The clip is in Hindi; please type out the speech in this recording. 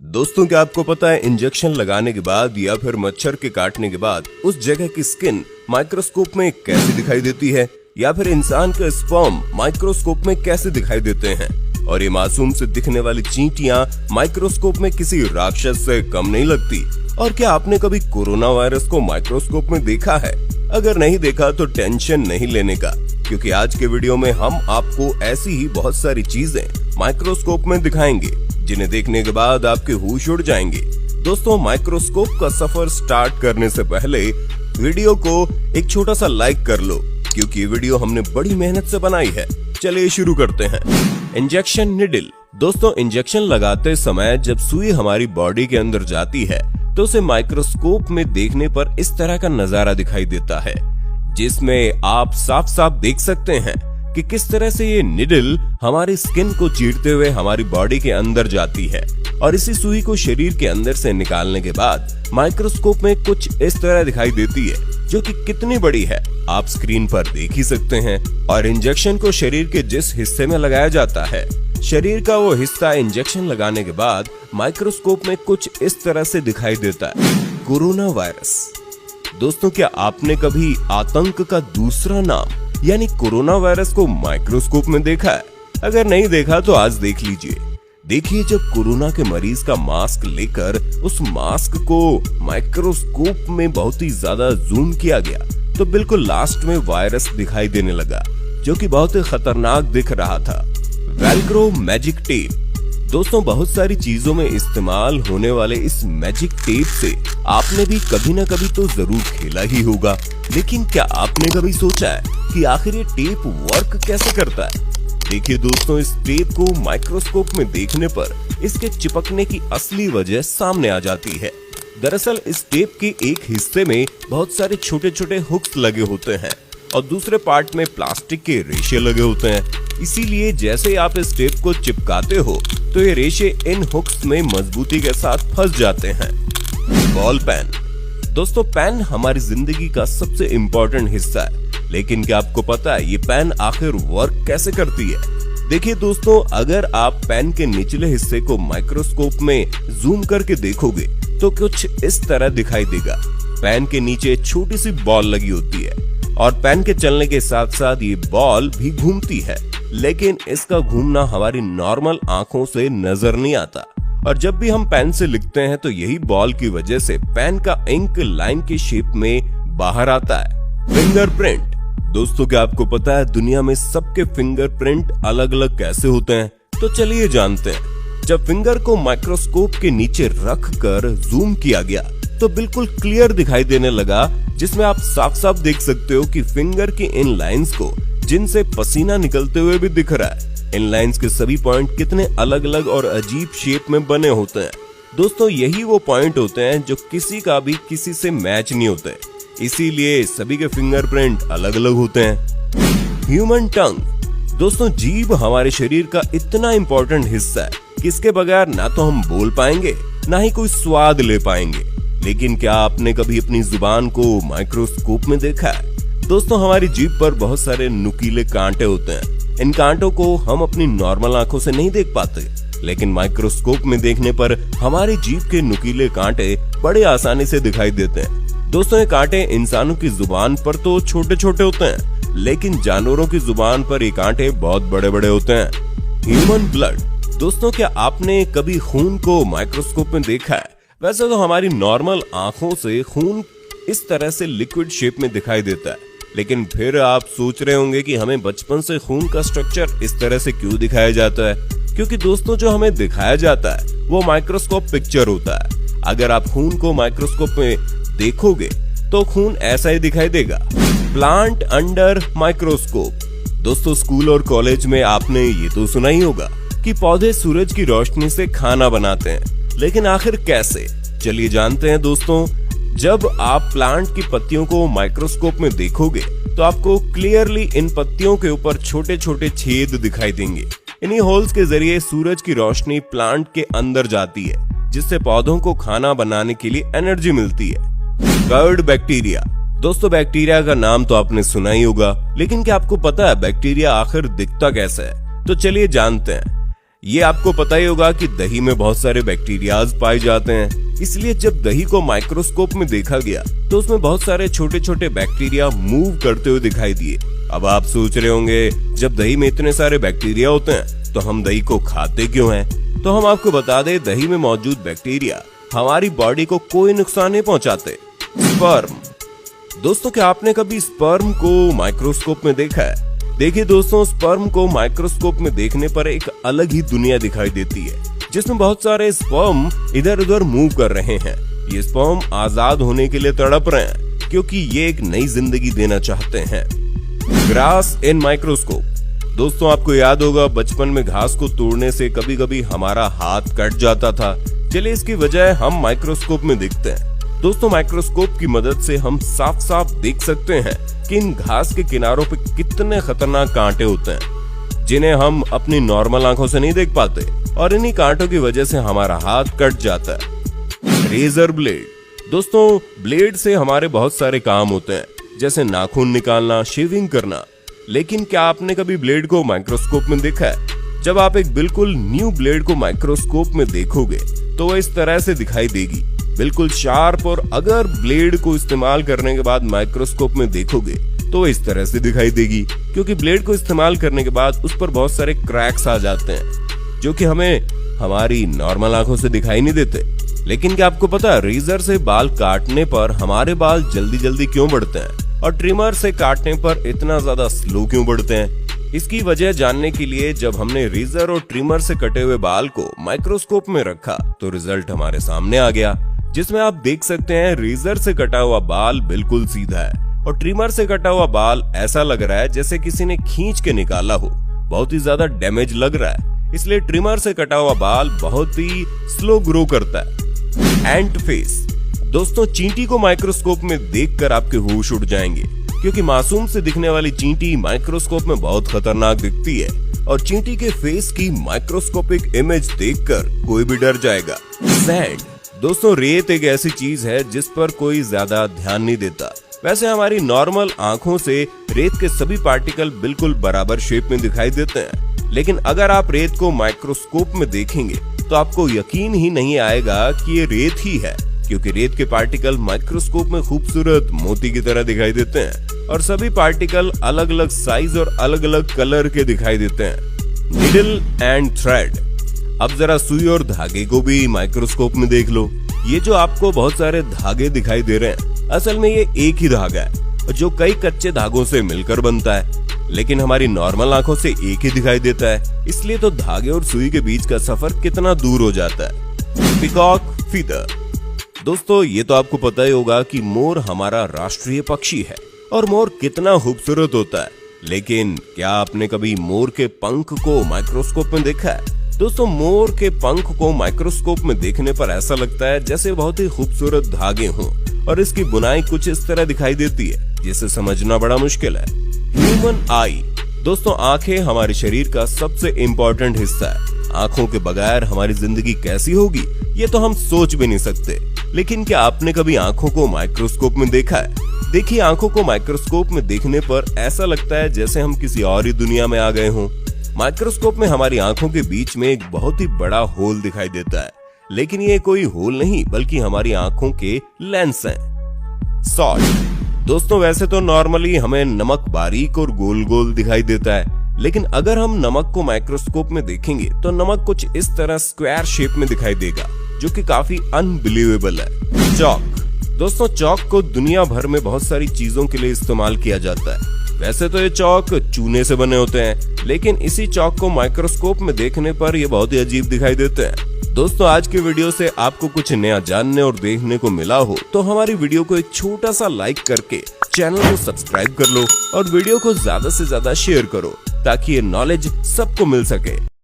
दोस्तों, क्या आपको पता है इंजेक्शन लगाने के बाद या फिर मच्छर के काटने के बाद उस जगह की स्किन माइक्रोस्कोप में कैसे दिखाई देती है, या फिर इंसान का स्पर्म माइक्रोस्कोप में कैसे दिखाई देते हैं। और ये मासूम से दिखने वाली चींटियां माइक्रोस्कोप में किसी राक्षस से कम नहीं लगती। और क्या आपने कभी कोरोना वायरस को माइक्रोस्कोप में देखा है? अगर नहीं देखा तो टेंशन नहीं लेने का, क्योंकि आज के वीडियो में हम आपको ऐसी ही बहुत सारी चीजें माइक्रोस्कोप में दिखाएंगे जिन्हें देखने के बाद आपके होश उड़ जाएंगे। दोस्तों, माइक्रोस्कोप का सफर स्टार्ट करने से पहले वीडियो को एक छोटा सा लाइक कर लो, क्योंकि ये वीडियो हमने बड़ी मेहनत से बनाई है। चलिए शुरू करते हैं। Injection needle. दोस्तों, इंजेक्शन लगाते समय जब सुई हमारी बॉडी के अंदर जाती है तो उसे माइक्रोस्कोप में देखने पर इस तरह का नजारा दिखाई देता है, जिसमें आप साफ साफ देख सकते हैं कि किस तरह से ये निडल हमारी स्किन को चीरते हुए हमारी बॉडी के अंदर जाती है। और इसी सुई को शरीर के अंदर से निकालने के बाद माइक्रोस्कोप में कुछ इस तरह दिखाई देती है, जो कि कितनी बड़ी है आप स्क्रीन पर देख ही सकते हैं। और इंजेक्शन को शरीर के जिस हिस्से में लगाया जाता है, शरीर का वो हिस्सा इंजेक्शन लगाने के बाद माइक्रोस्कोप में कुछ इस तरह से दिखाई देता है। Corona virus. दोस्तों, क्या आपने कभी आतंक का दूसरा नाम यानी कोरोना वायरस को माइक्रोस्कोप में देखा है? अगर नहीं देखा तो आज देख लीजिए। देखिए, जब कोरोना के मरीज का मास्क लेकर उस मास्क को माइक्रोस्कोप में बहुत ही ज्यादा जूम किया गया तो बिल्कुल लास्ट में वायरस दिखाई देने लगा, जो कि बहुत ही खतरनाक दिख रहा था। Velcro magic tape. दोस्तों, बहुत सारी चीजों में इस्तेमाल होने वाले इस मैजिक टेप से आपने भी कभी ना कभी तो जरूर खेला ही होगा, लेकिन क्या आपने कभी सोचा है कि आखिर ये टेप वर्क कैसे करता है? देखिए दोस्तों, इस टेप को माइक्रोस्कोप में देखने पर इसके चिपकने की असली वजह सामने आ जाती है। दरअसल इस टेप के एक हिस्से में बहुत सारे छोटे छोटे हुक्स लगे होते हैं और दूसरे पार्ट में प्लास्टिक के रेशे लगे होते हैं। इसीलिए जैसे आप इस टेप को चिपकाते हो तो ये रेशे इन हुक्स में मजबूती के साथ फंस जाते हैं। Ball pen. दोस्तों, पेन हमारी जिंदगी का सबसे इम्पोर्टेंट हिस्सा है, लेकिन क्या आपको पता है ये पेन आखिर वर्क कैसे करती है? देखिए दोस्तों, अगर आप पेन के निचले हिस्से को माइक्रोस्कोप में जूम करके देखोगे तो कुछ इस तरह दिखाई देगा। पेन के नीचे छोटी सी बॉल लगी होती है और पेन के चलने के साथ साथ ये बॉल भी घूमती है, लेकिन इसका घूमना हमारी नॉर्मल आंखों से नजर नहीं आता। और जब भी हम पेन से लिखते हैं तो यही बॉल की वजह से पेन का इंक लाइन की शेप में बाहर आता है। फिंगरप्रिंट। दोस्तों, क्या आपको पता है दुनिया में सबके फिंगरप्रिंट अलग अलग कैसे होते हैं? तो चलिए जानते हैं। जब फिंगर को माइक्रोस्कोप के नीचे रख कर जूम किया गया तो बिल्कुल क्लियर दिखाई देने लगा, जिसमें आप साफ साफ देख सकते हो कि फिंगर की इन लाइंस को जिनसे पसीना निकलते हुए भी दिख रहा है। इन लाइंस के सभी पॉइंट कितने अलग अलग और अजीब शेप में बने होते हैं। दोस्तों, यही वो पॉइंट होते हैं जो किसी का भी किसी से मैच नहीं होते, इसीलिए सभी के फिंगरप्रिंट अलग अलग होते हैं। ह्यूमन टंग। दोस्तों, जीभ हमारे शरीर का इतना इम्पोर्टेंट हिस्सा है कि इसके बगैर ना तो हम बोल पाएंगे ना ही कोई स्वाद ले पाएंगे। लेकिन क्या आपने कभी अपनी जुबान को माइक्रोस्कोप में देखा है? दोस्तों, हमारी जीभ पर बहुत सारे नुकीले कांटे होते हैं। इन कांटों को हम अपनी नॉर्मल आंखों से नहीं देख पाते, लेकिन माइक्रोस्कोप में देखने पर हमारी जीभ के नुकीले कांटे बड़े आसानी से दिखाई देते हैं। दोस्तों, ये कांटे इंसानों की जुबान पर तो छोटे छोटे होते हैं, लेकिन जानवरों की जुबान पर ये कांटे बहुत बड़े बड़े होते हैं। Human blood. दोस्तों, क्या आपने कभी खून को माइक्रोस्कोप में देखा है? वैसे तो हमारी नॉर्मल आंखों से खून इस तरह से लिक्विड शेप में दिखाई देता है, लेकिन फिर आप सोच रहे होंगे कि हमें बचपन से खून का स्ट्रक्चर इस तरह से क्यों दिखाया जाता है? क्योंकि दोस्तों, जो हमें दिखाया जाता है वो माइक्रोस्कोप पिक्चर होता है। अगर आप खून को माइक्रोस्कोप में देखोगे तो खून ऐसा ही दिखाई देगा। Plant under microscope. दोस्तों, स्कूल और कॉलेज में आपने ये तो सुना ही होगा कि पौधे सूरज की रोशनी से खाना बनाते हैं, लेकिन आखिर कैसे? चलिए जानते हैं दोस्तों। जब आप प्लांट की पत्तियों को माइक्रोस्कोप में देखोगे तो आपको क्लियरली इन पत्तियों के ऊपर छोटे छोटे छेद दिखाई देंगे। इन्हीं होल्स के जरिए सूरज की रोशनी प्लांट के अंदर जाती है, जिससे पौधों को खाना बनाने के लिए एनर्जी मिलती है। Curd bacteria. दोस्तों, बैक्टीरिया का नाम तो आपने सुना ही होगा, लेकिन क्या आपको पता है बैक्टीरिया आखिर दिखता कैसा है? तो चलिए जानते हैं। ये आपको पता ही होगा कि दही में बहुत सारे बैक्टीरियाज पाए जाते हैं, इसलिए जब दही को माइक्रोस्कोप में देखा गया तो उसमें बहुत सारे छोटे छोटे बैक्टीरिया मूव करते हुए दिखाई दिए। अब आप सोच रहे होंगे, जब दही में इतने सारे बैक्टीरिया होते हैं तो हम दही को खाते क्यों हैं? तो हम आपको बता दें, दही में मौजूद बैक्टीरिया हमारी बॉडी को कोई नुकसान नहीं पहुंचाते। स्पर्म। दोस्तों, क्या आपने कभी स्पर्म को माइक्रोस्कोप में देखा है? देखिए दोस्तों, स्पर्म को माइक्रोस्कोप में देखने पर एक अलग ही दुनिया दिखाई देती है, जिसमें बहुत सारे स्पर्म इधर उधर मूव कर रहे हैं। ये स्पर्म आजाद होने के लिए तड़प रहे हैं, क्योंकि ये एक नई जिंदगी देना चाहते हैं। ग्रास इन माइक्रोस्कोप। दोस्तों, आपको याद होगा, बचपन में घास को तोड़ने से कभी कभी हमारा हाथ कट जाता था। चलिए, इसकी वजह हम माइक्रोस्कोप में देखते हैं। दोस्तों, माइक्रोस्कोप की मदद से हम साफ साफ देख सकते हैं कि इन घास के किनारों पे कितने खतरनाक कांटे होते हैं, जिन्हें हम अपनी नॉर्मल आंखों से नहीं देख पाते, और इन्हीं कांटों की वजह से हमारा हाथ कट जाता है। Razor blade. दोस्तों, ब्लेड से हमारे बहुत सारे काम होते हैं, जैसे नाखून निकालना, शेविंग करना। लेकिन क्या आपने कभी ब्लेड को माइक्रोस्कोप में देखा है? जब आप एक बिल्कुल न्यू ब्लेड को माइक्रोस्कोप में देखोगे तो वह इस तरह से दिखाई देगी, बिल्कुल शार्प। और अगर ब्लेड को इस्तेमाल करने के बाद माइक्रोस्कोप में देखोगे तो इस तरह से दिखाई देगी, क्योंकि ब्लेड को इस्तेमाल करने के बाद उस पर बहुत सारे क्रैक्स आ जाते हैं, जो कि हमें हमारी नॉर्मल आंखों से दिखाई नहीं देते। लेकिन क्या आपको पता है, रेजर से बाल काटने पर हमारे बाल जल्दी जल्दी क्यों बढ़ते हैं और ट्रिमर से काटने पर इतना ज्यादा स्लो क्यों बढ़ते हैं? इसकी वजह जानने के लिए जब हमने रेजर और ट्रिमर से कटे हुए बाल को माइक्रोस्कोप में रखा तो रिजल्ट हमारे सामने आ गया, जिसमें आप देख सकते हैं रेजर से कटा हुआ बाल बिल्कुल सीधा है और ट्रिमर से कटा हुआ बाल ऐसा लग रहा है जैसे किसी ने खींच के निकाला हो। बहुत ही ज्यादा डैमेज लग रहा है, इसलिए ट्रिमर से कटा हुआ बाल बहुत ही स्लो ग्रो करता है। एंट फेस। दोस्तों, चींटी को माइक्रोस्कोप में देखकर आपके होश उड़ जाएंगे, क्योंकि मासूम से दिखने वाली चींटी माइक्रोस्कोप में बहुत खतरनाक दिखती है, और चींटी के फेस की माइक्रोस्कोपिक इमेज देखकर कोई भी डर जाएगा। सैंड। दोस्तों, रेत एक ऐसी चीज है जिस पर कोई ज्यादा ध्यान नहीं देता। वैसे हमारी नॉर्मल आंखों से रेत के सभी पार्टिकल बिल्कुल बराबर शेप में दिखाई देते हैं, लेकिन अगर आप रेत को माइक्रोस्कोप में देखेंगे तो आपको यकीन ही नहीं आएगा कि ये रेत ही है, क्योंकि रेत के पार्टिकल माइक्रोस्कोप में खूबसूरत मोती की तरह दिखाई देते हैं, और सभी पार्टिकल अलग अलग साइज और अलग अलग कलर के दिखाई देते हैं। Needle and thread. अब जरा सुई और धागे को भी माइक्रोस्कोप में देख लो। ये जो आपको बहुत सारे धागे दिखाई दे रहे हैं, असल में ये एक ही धागा है जो कई कच्चे धागों से मिलकर बनता है, लेकिन हमारी नॉर्मल आंखों से एक ही दिखाई देता है। इसलिए तो धागे और सुई के बीच का सफर कितना दूर हो जाता है। Peacock feather. दोस्तों, ये तो आपको पता ही होगा कि मोर हमारा राष्ट्रीय पक्षी है और मोर कितना खूबसूरत होता है, लेकिन क्या आपने कभी मोर के पंख को माइक्रोस्कोप में देखा है? दोस्तों, मोर के पंख को माइक्रोस्कोप में देखने पर ऐसा लगता है जैसे बहुत ही खूबसूरत धागे हों, और इसकी बुनाई कुछ इस तरह दिखाई देती है जिसे समझना बड़ा मुश्किल है। ह्यूमन आई। दोस्तों, आंखें हमारे शरीर का सबसे इम्पोर्टेंट हिस्सा है। आंखों के बगैर हमारी जिंदगी कैसी होगी, ये तो हम सोच भी नहीं सकते। लेकिन क्या आपने कभी आंखों को माइक्रोस्कोप में देखा है? देखिए, आंखों को माइक्रोस्कोप में देखने पर ऐसा लगता है जैसे हम किसी और ही दुनिया में आ गए हों। माइक्रोस्कोप में हमारी आंखों के बीच में एक बहुत ही बड़ा होल दिखाई देता है, लेकिन ये कोई होल नहीं बल्कि हमारी आंखों के लेंस हैं। सॉल्ट। दोस्तों, वैसे तो नॉर्मली हमें नमक बारीक और गोल गोल दिखाई देता है, लेकिन अगर हम नमक को माइक्रोस्कोप में देखेंगे तो नमक कुछ इस तरह स्क्वायर शेप में दिखाई देगा, जो कि काफी अनबिलीवेबल है। चॉक। दोस्तों, चॉक को दुनिया भर में बहुत सारी चीजों के लिए इस्तेमाल किया जाता है। वैसे तो ये चॉक चूने से बने होते हैं, लेकिन इसी चॉक को माइक्रोस्कोप में देखने पर ये बहुत ही अजीब दिखाई देते हैं। दोस्तों, आज की वीडियो से आपको कुछ नया जानने और देखने को मिला हो तो हमारी वीडियो को एक छोटा सा लाइक करके चैनल को सब्सक्राइब कर लो और वीडियो को ज्यादा से ज्यादा शेयर करो, ताकि ये नॉलेज सबको मिल सके।